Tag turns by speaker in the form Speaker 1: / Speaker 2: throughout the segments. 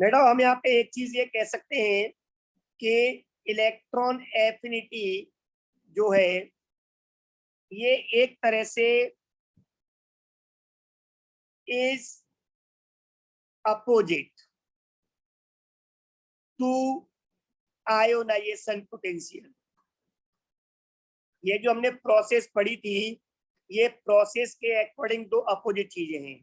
Speaker 1: बेटा हम यहाँ पे एक चीज ये कह सकते हैं कि इलेक्ट्रॉन एफिनिटी जो है ये एक तरह से is opposite to ionization potential. ये जो हमने प्रोसेस पढ़ी थी, ये प्रोसेस के अकॉर्डिंग दो अपोजिट चीजें हैं।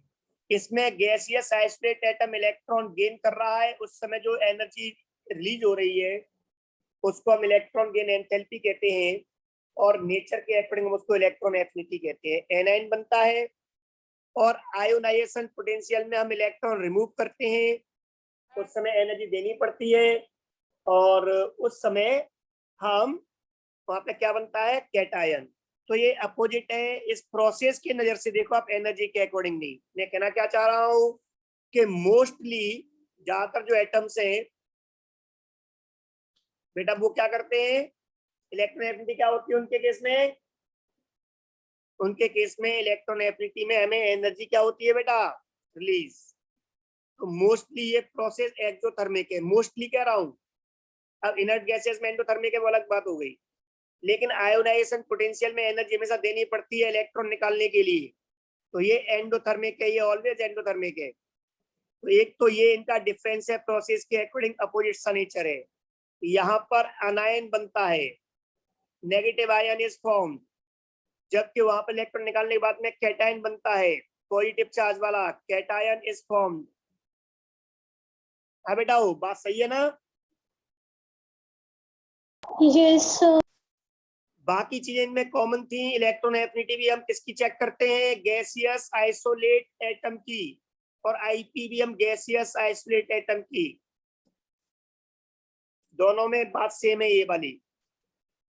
Speaker 1: इसमें gaseous isolate atom electron gain कर रहा है, उस समय जो एनर्जी रिलीज हो रही है उसको हम इलेक्ट्रॉन गेन एंथैल्पी कहते हैं, और नेचर के अकॉर्डिंग हम उसको इलेक्ट्रॉन एफिनिटी कहते हैं। एनायन बनता है और आयोनाइजेशन पोटेंशियल में हम इलेक्ट्रॉन रिमूव करते हैं, उस समय एनर्जी देनी पड़ती है, और उस समय हम वहां पे क्या बनता है, कैटायन। तो ये अपोजिट है। इस प्रोसेस की नजर से देखो आप, एनर्जी के अकॉर्डिंग नहीं। मैं कहना क्या चाह रहा हूं कि मोस्टली ज्यादातर जो एटम्स हैं बेटा वो क्या करते हैं, इलेक्ट्रॉन एफिनिटी क्या होती है उनके केस में, उनके केस में इलेक्ट्रॉन एफिनिटी में हमें एनर्जी क्या होती है बेटा, रिलीज। तो मोस्टली ये प्रोसेस एक्सोथर्मिक है, मोस्टली कह रहा हूं। अब इनर्ट गैसेस में एंडोथर्मिक है वो अलग बात हो गई, लेकिन आयोनाइजेशन पोटेंशियल में एनर्जी हमेशा देनी पड़ती है इलेक्ट्रॉन निकालने के लिए। तो ये एंडोथर्मिक है, ये ऑलवेज एंडोथर्मिक है। तो एक तो ये इनका डिफरेंस है, प्रोसेस के अकॉर्डिंग अपोजिट सा नेचर है। यहाँ पर अनायन बनता है, नेगेटिव आयन इज फॉर्म, जबकि वहां पर इलेक्ट्रॉन निकालने के बाद में कैटायन बनता है, पॉजिटिव चार्ज वाला कैटायन इज फॉर्म। हाँ बेटा वो बात सही है ना?
Speaker 2: Yes sir.
Speaker 1: बाकी चीजें इनमें कॉमन थी। इलेक्ट्रॉन एफिनिटी भी हम किसकी चेक करते हैं, गैसियस आइसोलेट एटम की, और आईपी भी हम गैसियस आइसोलेट एटम की। दोनों में बात सेम है ये वाली।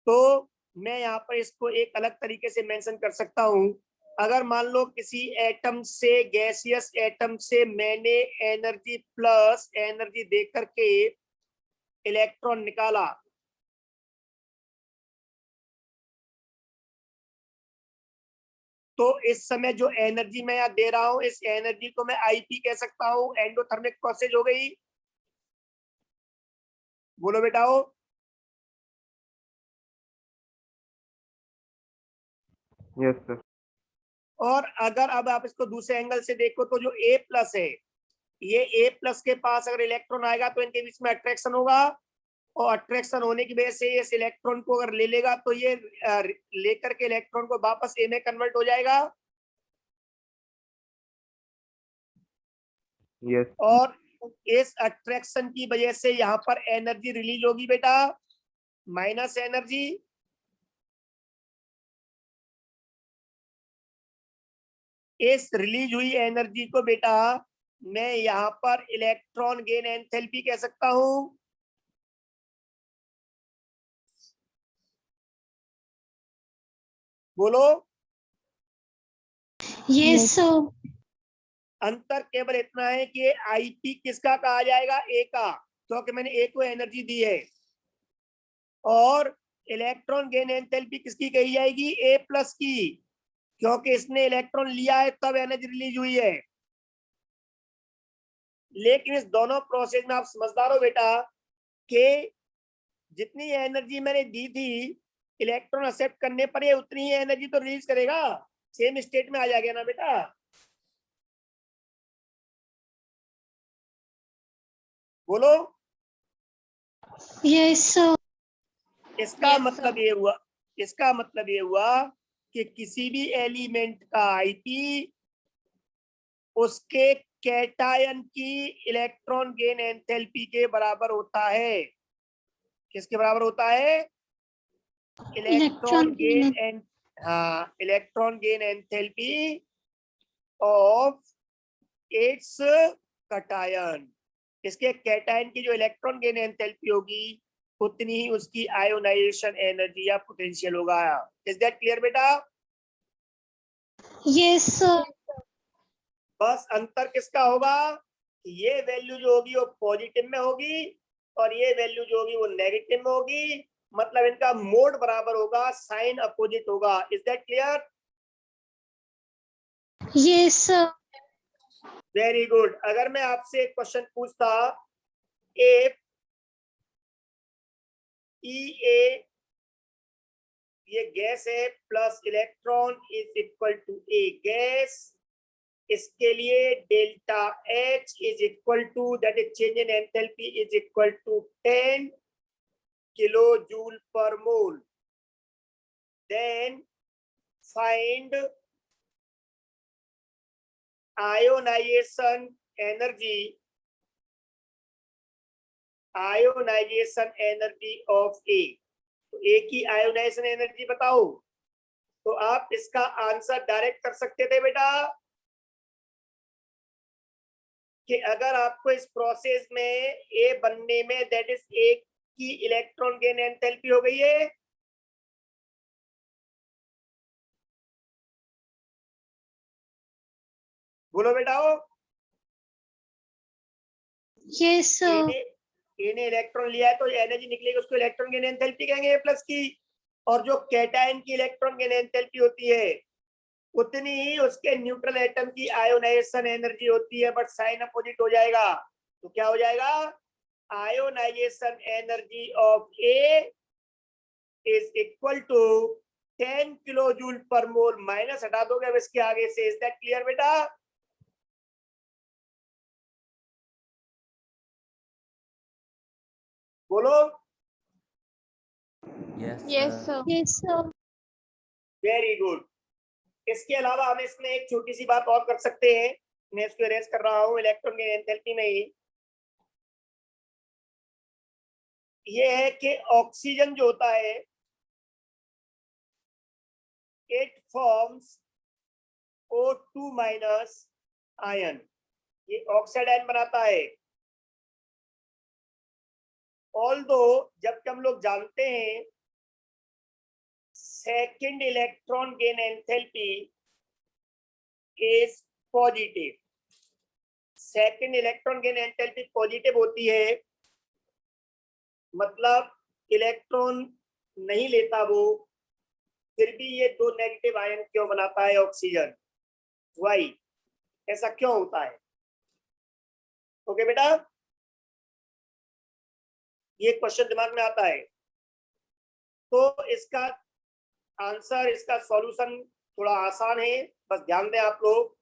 Speaker 1: तो मैं यहाँ पर इसको एक अलग तरीके से मेंशन कर सकता हूं। अगर मान लो किसी एटम से, गैसियस एटम से मैंने एनर्जी प्लस एनर्जी दे करके इलेक्ट्रॉन निकाला, तो इस समय जो एनर्जी मैं यहाँ दे रहा हूं, इस एनर्जी को मैं आईपी कह सकता हूं। एंडोथर्मिक प्रोसेस हो गई। बोलो बेटाओ।
Speaker 3: Yes sir.
Speaker 1: और अगर अब आप इसको दूसरे एंगल से देखो तो जो ए प्लस है, ये ए प्लस के पास अगर इलेक्ट्रॉन आएगा तो इनके बीच में अट्रैक्शन होगा, और अट्रैक्शन होने की वजह से इस इलेक्ट्रॉन को अगर ले लेगा तो ये लेकर के इलेक्ट्रॉन को वापस ए में कन्वर्ट हो जाएगा।
Speaker 3: यस।
Speaker 1: और इस अट्रैक्शन की वजह से यहाँ पर एनर्जी रिलीज होगी बेटा, माइनस एनर्जी। इस रिलीज हुई एनर्जी को बेटा मैं यहाँ पर इलेक्ट्रॉन गेन एंथैल्पी कह सकता हूं। बोलो।
Speaker 2: Yes sir.
Speaker 1: अंतर केवल इतना है कि आईपी किसका कहा जाएगा, ए का, क्योंकि मैंने ए को एनर्जी दी है। और इलेक्ट्रॉन गेन एंथैल्पी किसकी कही जाएगी, ए प्लस की, क्योंकि इसने इलेक्ट्रॉन लिया है तब एनर्जी रिलीज हुई है। लेकिन इस दोनों प्रोसेस में आप समझदार हो बेटा कि जितनी एनर्जी मैंने दी थी इलेक्ट्रॉन एक्सेप्ट करने पर ये उतनी ही एनर्जी तो रिलीज करेगा, सेम स्टेट में आ जाएगा ना बेटा। बोलो।
Speaker 2: Yes sir.
Speaker 1: इसका मतलब ये हुआ, इसका मतलब ये हुआ कि किसी भी एलिमेंट का आईपी उसके कैटायन की इलेक्ट्रॉन गेन एंथैल्पी के बराबर होता है। किसके बराबर होता है, इलेक्ट्रॉन गेन एंड, हाँ, electron gain enthalpy of its cation. इसके कैटायन की जो इलेक्ट्रॉन गेन एंथैल्पी होगी उतनी ही उसकी आयोनाइजेशन एनर्जी या पोटेंशियल होगा। इज दैट क्लियर बेटा?
Speaker 2: Yes sir.
Speaker 1: बस अंतर किसका होगा, ये वैल्यू जो होगी वो पॉजिटिव में होगी और ये वैल्यू जो होगी वो नेगेटिव में होगी। मतलब इनका मोड बराबर होगा, साइन अपोजिट होगा। Is that clear?
Speaker 2: Yes sir.
Speaker 1: Very good. अगर मैं आपसे एक क्वेश्चन पूछता if EA ये गैस है plus electron is equal to A gas, इसके लिए delta H is equal to that is change in enthalpy is equal to 10 kilo joule per mole. Then find ionization energy of A. तो A की ionisation energy बताओ। तो आप इसका answer direct कर सकते थे बेटा कि अगर आपको इस प्रोसेस में ए बनने में दैट इज ए की इलेक्ट्रॉन गेन एंथैल्पी हो गई है, बोलो बेटाओ।
Speaker 2: Yes, sir.
Speaker 1: ए ने इलेक्ट्रॉन लिया है तो एनर्जी निकलेगी, उसको इलेक्ट्रॉन गेन एंथैल्पी कहेंगे ए प्लस की। और जो कैटायन की इलेक्ट्रॉन गेन एंथैल्पी होती है उतनी ही उसके न्यूट्रल एटम की आयोनाइजेशन एनर्जी होती है, बट साइन अपोजिट हो जाएगा। तो क्या हो जाएगा? Ionization energy of A is equal to 10 kilo joule per mole, minus हटा दोगे अब इसके आगे से। इज दैट क्लियर बेटा? बोलो।
Speaker 2: Yes, sir. Yes, sir.
Speaker 1: Very good. इसके अलावा हम इसमें एक छोटी सी बात और कर सकते हैं, मैं इसको इरेज कर रहा हूं इलेक्ट्रॉन की एंथैल्पी में ही। ये है कि ऑक्सीजन जो होता है it forms O2 minus ion, ये ऑक्साइड आयन बनाता है। ऑल्दो जब हम लोग जानते हैं second electron gain enthalpy is positive, second electron gain enthalpy positive होती है, मतलब इलेक्ट्रॉन नहीं लेता वो, फिर भी ये दो नेगेटिव आयन क्यों बनाता है ऑक्सीजन? वाई? ऐसा क्यों होता है? ओके बेटा, ये क्वेश्चन दिमाग में आता है। तो इसका आंसर, इसका सॉल्यूशन थोड़ा आसान है, बस ध्यान दें आप लोग।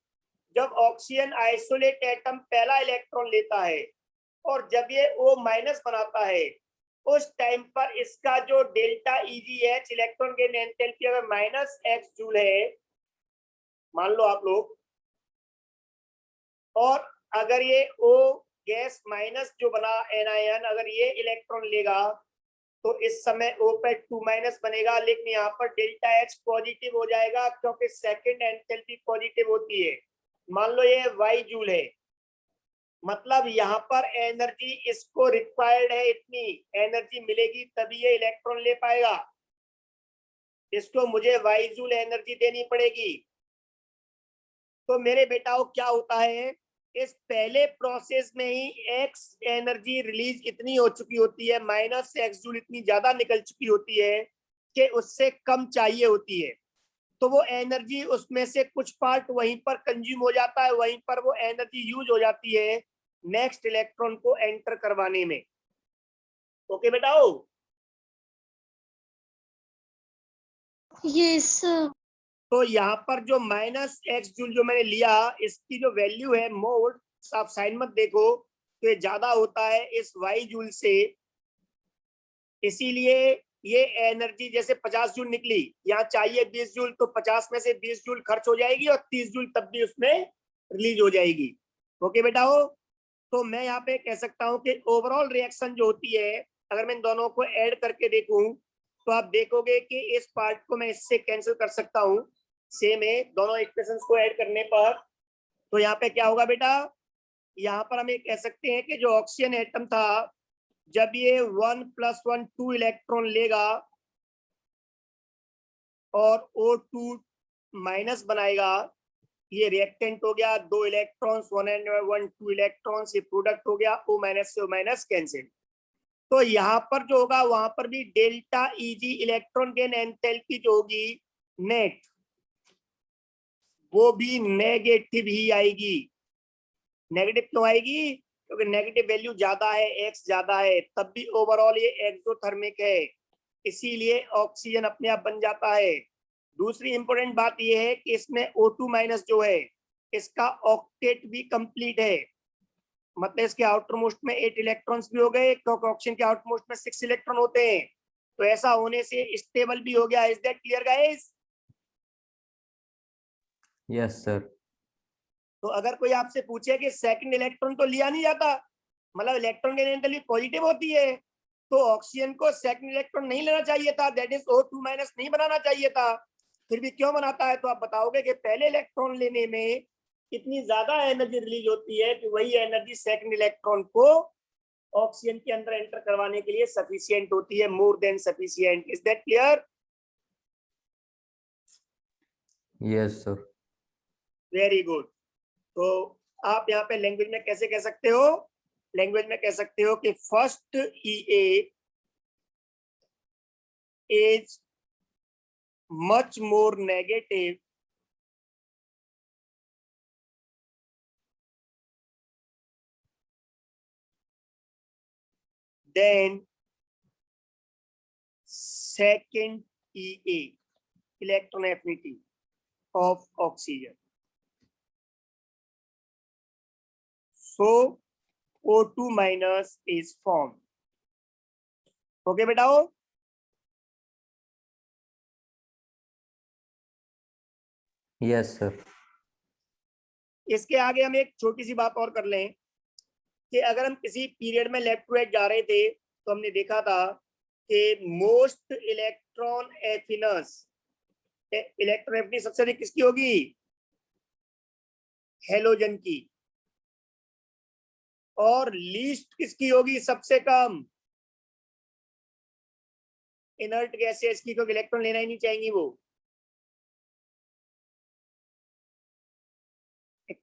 Speaker 1: जब ऑक्सीजन आइसोलेट एटम पहला इलेक्ट्रॉन लेता है और जब ये O माइनस बनाता है, उस टाइम पर इसका जो delta EGH electron gain enthalpy अगर -x जूल है, मान लो आप लोग, और अगर ये O गैस माइनस जो बना एनायन अगर ये इलेक्ट्रॉन लेगा तो इस समय O पे 2 माइनस बनेगा, लेकिन यहाँ पर डेल्टा H पॉजिटिव हो जाएगा क्योंकि सेकंड एंथैल्पी पॉजिटिव होती है। मान लो ये Y जूल है, मतलब यहाँ पर एनर्जी इसको रिक्वायर्ड है, इतनी एनर्जी मिलेगी तभी ये इलेक्ट्रॉन ले पाएगा, इसको मुझे Y जूल एनर्जी देनी पड़ेगी। तो मेरे बेटाओं क्या होता है, इस पहले प्रोसेस में ही X एनर्जी रिलीज इतनी हो चुकी होती है, -x जूल इतनी ज्यादा निकल चुकी होती है कि उससे कम चाहिए होती है। तो वो एनर्जी उसमें से कुछ पार्ट वहीं पर कंज्यूम हो जाता है, वहीं पर वो एनर्जी यूज हो जाती है नेक्स्ट इलेक्ट्रॉन को एंटर करवाने में। ओके बेटाओ?
Speaker 2: Yes, sir.
Speaker 1: तो यहाँ पर जो -x जूल जो मैंने लिया, इसकी जो वैल्यू है मोड, आप साइन मत देखो, तो ये ज्यादा होता है इस Y जूल से, इसीलिए ये एनर्जी जैसे 50 जूल निकली, यहाँ चाहिए 20 जूल, तो 50 में से 20 जूल खर्च हो जाएगी और 30 जूल तब भी उसमें रिलीज हो जाएगी। ओके बेटाओ? तो मैं यहाँ पे कह सकता हूँ कि ओवरऑल रिएक्शन जो होती है, अगर मैं इन दोनों को ऐड करके देखूं तो आप देखोगे कि इस पार्ट को मैं इससे कैंसिल कर सकता हूँ, सेम है दोनों इक्वेशंस को ऐड करने पर। तो यहाँ पे क्या होगा बेटा, यहाँ पर हम ये कह सकते हैं कि जो ऑक्सीजन एटम था जब ये 1 + 1 2 इलेक्ट्रॉन लेगा और O2 माइनस बनाएगा, ये रिएक्टेंट हो गया, 2 इलेक्ट्रॉन्स 1 and 1 2 इलेक्ट्रॉन्स, ये प्रोडक्ट हो गया, O माइनस से O माइनस कैंसिल। तो यहाँ पर जो होगा वहां पर भी delta EG electron gain enthalpy जो होगी नेट, वो भी नेगेटिव ही आएगी। नेगेटिव क्यों आएगी? क्योंकि नेगेटिव वैल्यू ज्यादा है, एक्स ज्यादा है, तब भी ओवरऑल ये एक्सोथर्मिक है, इसीलिए ऑक्सीजन अपने आप बन जाता है। दूसरी इंपॉर्टेंट बात ये है कि इसमें O2 माइनस जो है इसका ऑक्टेट भी कंप्लीट है, मतलब इसके आउटर मोस्ट में 8 इलेक्ट्रॉन्स भी हो गए, क्योंकि ऑक्सीजन के आउटर मोस्ट में 6 इलेक्ट्रॉन होते हैं, तो ऐसा होने से स्टेबल भी हो गया। Is that clear guys?
Speaker 4: Yes sir.
Speaker 1: तो अगर कोई आपसे पूछे कि सेकंड इलेक्ट्रॉन तो लिया नहीं जाता, मतलब इलेक्ट्रॉन की एनर्जी पॉजिटिव होती है, तो ऑक्सीजन को सेकंड इलेक्ट्रॉन नहीं लेना चाहिए था, दैट इज O2 माइनस नहीं बनाना चाहिए था, फिर भी क्यों बनाता है? तो आप बताओगे कि पहले इलेक्ट्रॉन लेने में इतनी ज्यादा एनर्जी रिलीज होती है कि वही एनर्जी सेकंड इलेक्ट्रॉन को ऑक्सीजन के अंदर एंटर करवाने के लिए सफिशिएंट होती है, more than sufficient. Is that clear?
Speaker 4: Yes sir.
Speaker 1: Very good. तो आप यहाँ पे लैंग्वेज में कैसे कह सकते हो? लैंग्वेज में कह सकते हो कि first EA is much more negative than second EA, electron affinity of oxygen. So O2 minus is formed. Okay बेटाओ?
Speaker 4: Yes sir.
Speaker 1: इसके आगे हम एक छोटी सी बात और कर लें कि अगर हम किसी पीरियड में लेफ्ट टू राइट जा रहे थे तो हमने देखा था कि मोस्ट इलेक्ट्रॉन एफिनस, इलेक्ट्रॉन एफिनिटी सबसे अधिक किसकी होगी? हेलोजन की। और लीस्ट किसकी होगी? सबसे कम इनर्ट गैसेस की, क्योंकि इलेक्ट्रॉन लेना ही नहीं चाहेंगी वो।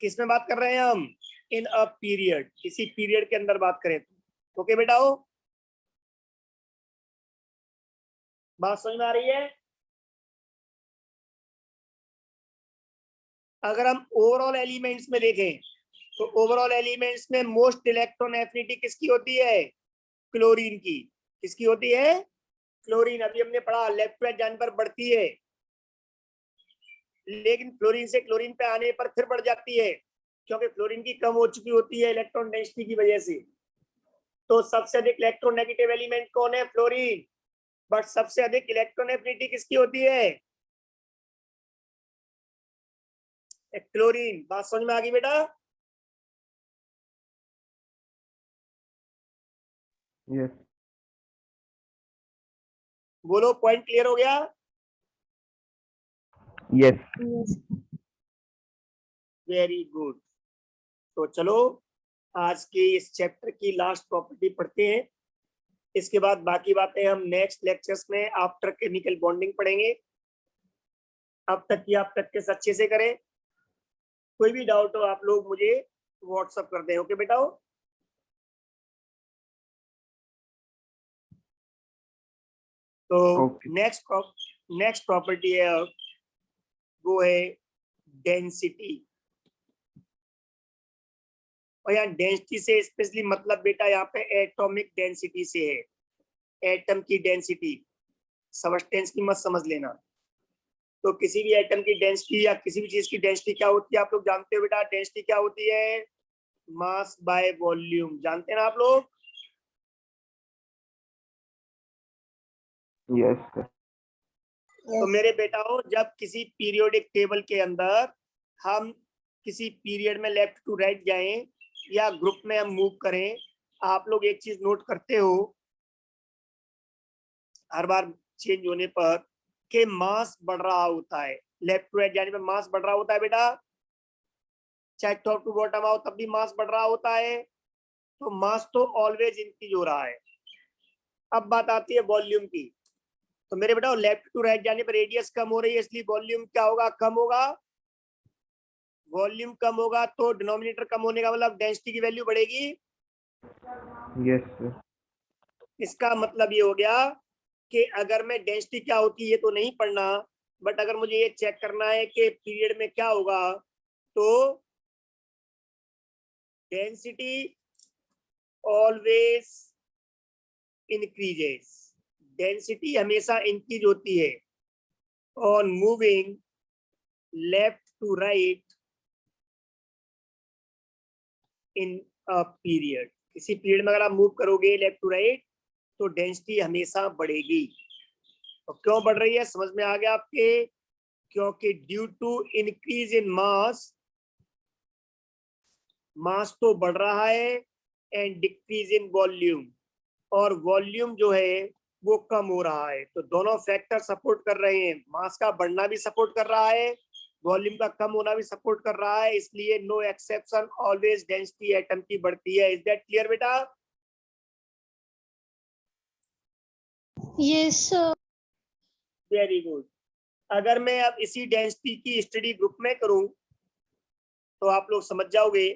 Speaker 1: किस में बात कर रहे हैं हम? इन अ पीरियड, किसी पीरियड के अंदर बात करें तो। ओके बेटा, हो बात समझ में आ रही है? अगर हम ओवरऑल एलिमेंट्स में देखें तो ओवरऑल एलिमेंट्स में मोस्ट इलेक्ट्रॉन एफिनिटी किसकी होती है? क्लोरीन की। किसकी होती है? क्लोरीन। अभी हमने पढ़ा लेफ्ट राइट जाने पर बढ़ती है, लेकिन क्लोरीन से क्लोरीन पे आने पर फिर बढ़ जाती है, क्योंकि क्लोरीन की कम हो चुकी होती है इलेक्ट्रॉन डेंसिटी की वजह से। तो सबसे अधिक इलेक्ट्रोनेगेटिव एलिमेंट कौन है? फ्लोरीन। बट सबसे अधिक इलेक्ट्रॉन एफिनिटी किसकी होती है? क्लोरीन। बात समझ में आ गई बेटा?
Speaker 3: Yes.
Speaker 1: बोलो, पॉइंट क्लियर हो गया?
Speaker 3: Yes.
Speaker 1: Very good. तो चलो आज के इस चैप्टर की लास्ट प्रॉपर्टी पढ़ते हैं, इसके बाद बाकी बातें हम नेक्स्ट लेक्चर्स में आफ्टर केमिकल बॉन्डिंग पढ़ेंगे। अब तक की आप प्रैक्टिस अच्छे से करें, कोई भी डाउट हो आप लोग मुझे व्हाट्सएप कर दें। ओके बेटा? तो
Speaker 3: Okay.
Speaker 1: नेक्स्ट प्रॉपर्टी है वो है डेंसिटी। और यहाँ डेंसिटी से स्पेशली मतलब बेटा यहाँ पे एटॉमिक डेंसिटी से है, एटम की डेंसिटी, सबस्टेंस की मत समझ लेना। तो किसी भी एटम की डेंसिटी या किसी भी चीज की डेंसिटी क्या होती है आप लोग जानते हो बेटा? डेंसिटी क्या होती है? Mass by volume. जानते हैं ना आप लोग?
Speaker 3: Yes, sir.
Speaker 1: तो मेरे बेटाओं, जब किसी पीरियोडिक टेबल के अंदर हम किसी पीरियड में लेफ्ट टू राइट जाएं या ग्रुप में हम मूव करें, आप लोग एक चीज नोट करते हो हर बार चेंज होने पर कि मास बढ़ रहा होता है। लेफ्ट टू राइट जाने पर मास बढ़ रहा होता है बेटा, चाहे टॉप टू बॉटम आओ तब भी मास बढ़ रहा होता है। तो मास तो ऑलवेज इंक्रीज हो रहा है। अब बात आती है वॉल्यूम की। तो मेरे बेटा लेफ्ट टू राइट जाने पर रेडियस कम हो रही है, इसलिए वॉल्यूम क्या होगा? कम होगा। वॉल्यूम कम होगा तो डिनोमिनेटर कम होने का मतलब डेंसिटी की वैल्यू बढ़ेगी।
Speaker 3: Yes, sir.
Speaker 1: इसका मतलब ये हो गया कि अगर मैं डेंसिटी क्या होती है ये तो नहीं पढ़ना, बट अगर मुझे ये चेक करना है कि पीरियड में क्या होगा, तो डेंसिटी ऑलवेज इंक्रीजेस, डेंसिटी हमेशा इंक्रीज होती है on moving left to right in a period. किसी पीरियड में अगर आप मूव करोगे लेफ्ट टू राइट तो डेंसिटी हमेशा बढ़ेगी। और क्यों बढ़ रही है समझ में आ गया आपके? क्योंकि ड्यू टू इंक्रीज इन मास, मास तो बढ़ रहा है, एंड डिक्रीज इन वॉल्यूम, और वॉल्यूम जो है वो कम हो रहा है। तो दोनों फैक्टर सपोर्ट कर रहे हैं, मास का बढ़ना भी सपोर्ट कर रहा है, वॉल्यूम का कम होना भी सपोर्ट कर रहा है। इसलिए no exception, always density atom की बढ़ती है। इज दैट क्लियर बेटा?
Speaker 2: Yes, sir.
Speaker 1: Very good. अगर मैं अब इसी डेंसिटी की स्टडी ग्रुप में करूं तो आप लोग समझ जाओगे।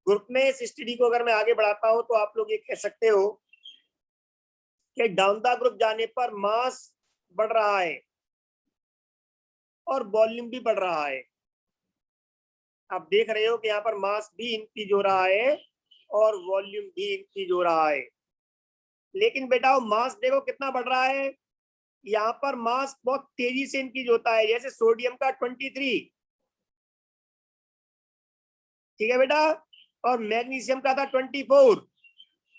Speaker 1: ग्रुप में इस स्टडी को अगर मैं आगे बढ़ाता हूं तो आप लोग ये कह सकते हो कि डाउन द ग्रुप जाने पर मास बढ़ रहा है और वॉल्यूम भी बढ़ रहा है। आप देख रहे हो कि यहाँ पर मास भी इंक्रीज हो रहा है और वॉल्यूम भी इंक्रीज हो रहा है। लेकिन बेटा मास देखो कितना बढ़ रहा है। यहाँ पर मास बहुत तेजी से इंक्रीज होता है, जैसे सोडियम का 23, ठीक है बेटा, और मैग्नीशियम का था 24।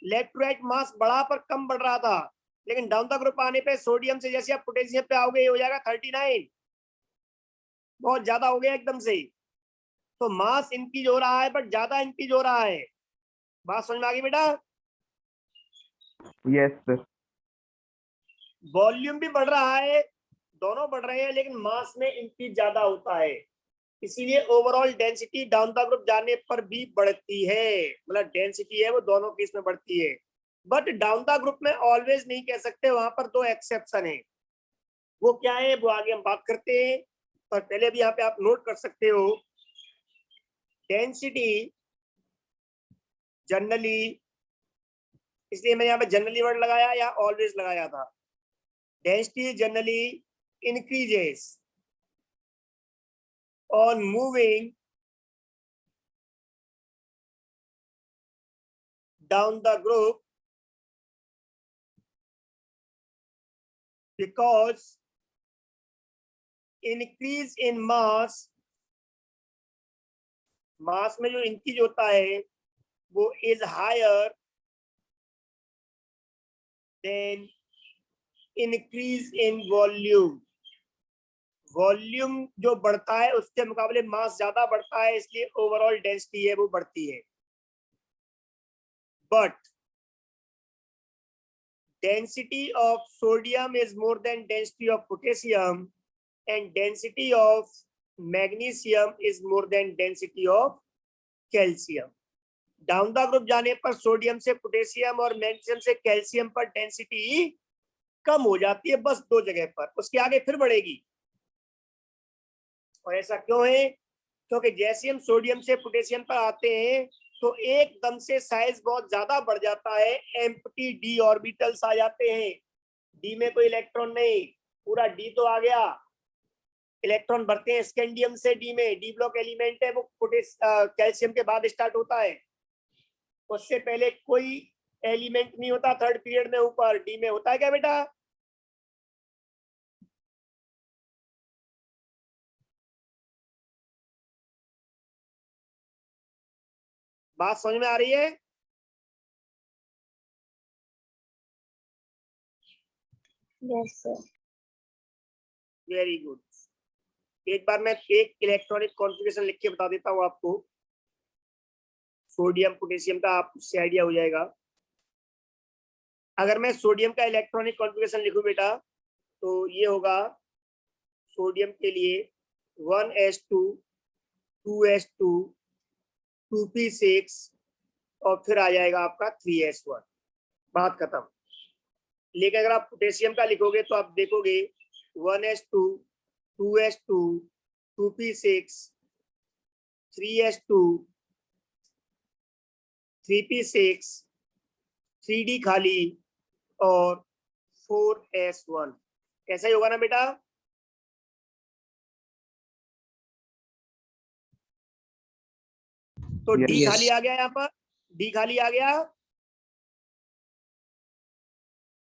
Speaker 1: लेफ्ट टू राइट मास बढ़ा पर कम बढ़ रहा था, लेकिन डाउन द ग्रुप आने पे सोडियम से जैसे आप पोटेशियम पे आओगे ये हो जाएगा 39, बहुत ज्यादा हो गया एकदम से। तो मास इंक्रीज हो रहा है बट ज्यादा इंक्रीज हो रहा है। बात समझ में आ गई बेटा?
Speaker 3: Yes, sir.
Speaker 1: वॉल्यूम भी बढ़ रहा है, दोनों बढ़ रहे हैं, लेकिन मास में इंक्रीज ज्यादा होता है। इसीलिए overall density down the group जाने पर भी बढ़ती है, मतलब डेंसिटी है वो दोनों केस में बढ़ती है। बट डाउन द ग्रुप में ऑलवेज नहीं कह सकते, वहां पर दो एक्सेप्शन है। वो क्या है वो आगे हम बात करते हैं, और पहले भी यहाँ पे आप नोट कर सकते हो। डेंसिटी जनरली, इसलिए मैं यहाँ पे जनरली वर्ड लगाया या ऑलवेज लगाया था। Density generally increases on moving down the group because increase in mass, mass में जो इंक्रीज होता है वो is higher than increase in volume. Volume जो बढ़ता है उसके मुकाबले मास ज्यादा बढ़ता है, इसलिए ओवरऑल डेंसिटी है वो बढ़ती है। But density of sodium is more than density of potassium, and density of magnesium is more than density of calcium. Down the group जाने पर सोडियम से पोटेशियम और मैग्नीशियम से कैल्शियम पर डेंसिटी कम हो जाती है, बस दो जगह पर, उसके आगे फिर बढ़ेगी। और ऐसा क्यों है? क्योंकि जैसे हम सोडियम से पोटेशियम पर आते हैं तो एकदम से साइज बहुत ज्यादा बढ़ जाता है, एम्प्टी डी ऑर्बिटल्स आ जाते हैं। डी में कोई इलेक्ट्रॉन नहीं, पूरा डी तो आ गया, इलेक्ट्रॉन बढ़ते हैं स्कैंडियम से डी में। डी ब्लॉक एलिमेंट है वो कैल्शियम के बाद स्टार्ट होता है, उससे पहले कोई एलिमेंट नहीं होता थर्ड पीरियड में ऊपर। डी में होता है क्या बेटा? बात समझ में आ रही है?
Speaker 2: Yes, sir.
Speaker 1: Very good. एक बार मैं एक इलेक्ट्रॉनिक कॉन्फ़िगरेशन लिख के बता देता हूं आपको, सोडियम पोटेशियम का, आपको उससे आइडिया हो जाएगा। अगर मैं सोडियम का इलेक्ट्रॉनिक कॉन्फ़िगरेशन लिखूं बेटा तो ये होगा सोडियम के लिए 1s2 2s2 2p6 और फिर आ जाएगा आपका 3s1, बात खत्म। लेकिन अगर आप पोटेशियम का लिखोगे तो आप देखोगे 1s2 2s2 2p6 3s2 3p6 3d खाली और 4s1। ऐसा ही होगा ना बेटा? तो
Speaker 3: Yes.
Speaker 1: डी खाली आ गया, यहाँ पर डी खाली आ गया,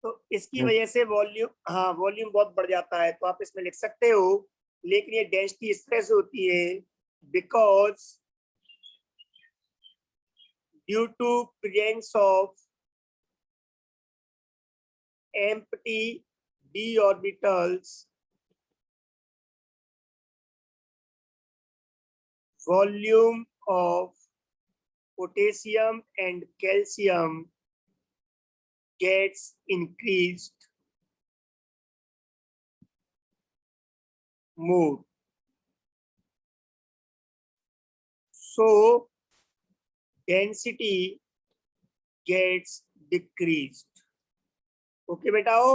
Speaker 1: तो इसकी
Speaker 3: Yes.
Speaker 1: वजह से वॉल्यूम, हाँ वॉल्यूम बहुत बढ़ जाता है, तो आप इसमें लिख सकते हो, लेकिन ये डेंसिटी इस तरह से होती है because due to presence of empty d orbitals, volume of potassium and calcium gets increased more. So density gets decreased. Okay बेटाओ,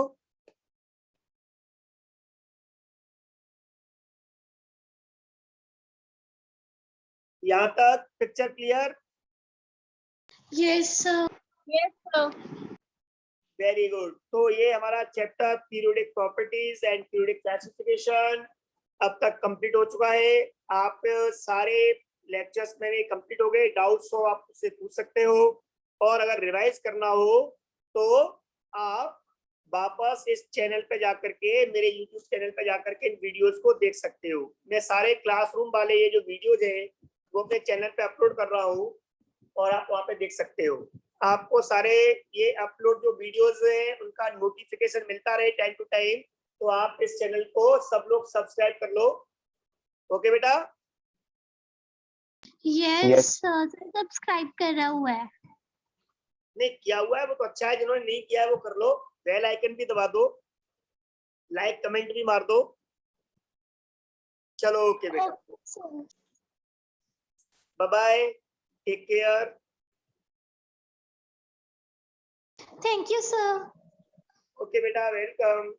Speaker 1: यहाँ तक picture clear?
Speaker 2: Yes, sir. Yes, sir.
Speaker 1: Very good. तो ये हमारा chapter periodic properties and periodic classification अब तक complete हो चुका है। आप सारे लेक्चर्स में भी कंप्लीट हो गए। डाउट्स हो आप उससे पूछ सकते हो, और अगर रिवाइज करना हो तो आप वापस इस चैनल पे जाकर के, मेरे यूट्यूब चैनल पे जाकर के इन वीडियोस को देख सकते हो। मैं सारे क्लासरूम वाले ये जो वीडियोज हैं वो अपने चैनल पे अपलोड कर रहा हूँ, और आप वहाँ पे देख सकते हो। आपको सारे ये अपलोड जो वीडियोस हैं उनका नोटिफिकेशन मिलता रहे टाइम टू टाइम, तो आप इस चैनल को सब लोग सब्सक्राइब कर लो। ओके बेटा?
Speaker 2: Yes, sir. सब्सक्राइब करा हुआ है।
Speaker 1: नहीं किया हुआ है वो तो अच्छा है, जिन्होंने नहीं किया है वो कर लो। बेल आइकन भी दबा दो, लाइक कमेंट भी मार दो। चलो ओके बेटा,
Speaker 2: Okay, sir.
Speaker 1: Bye bye, take care.
Speaker 2: Thank you, sir.
Speaker 1: Okay बेटा, वेलकम।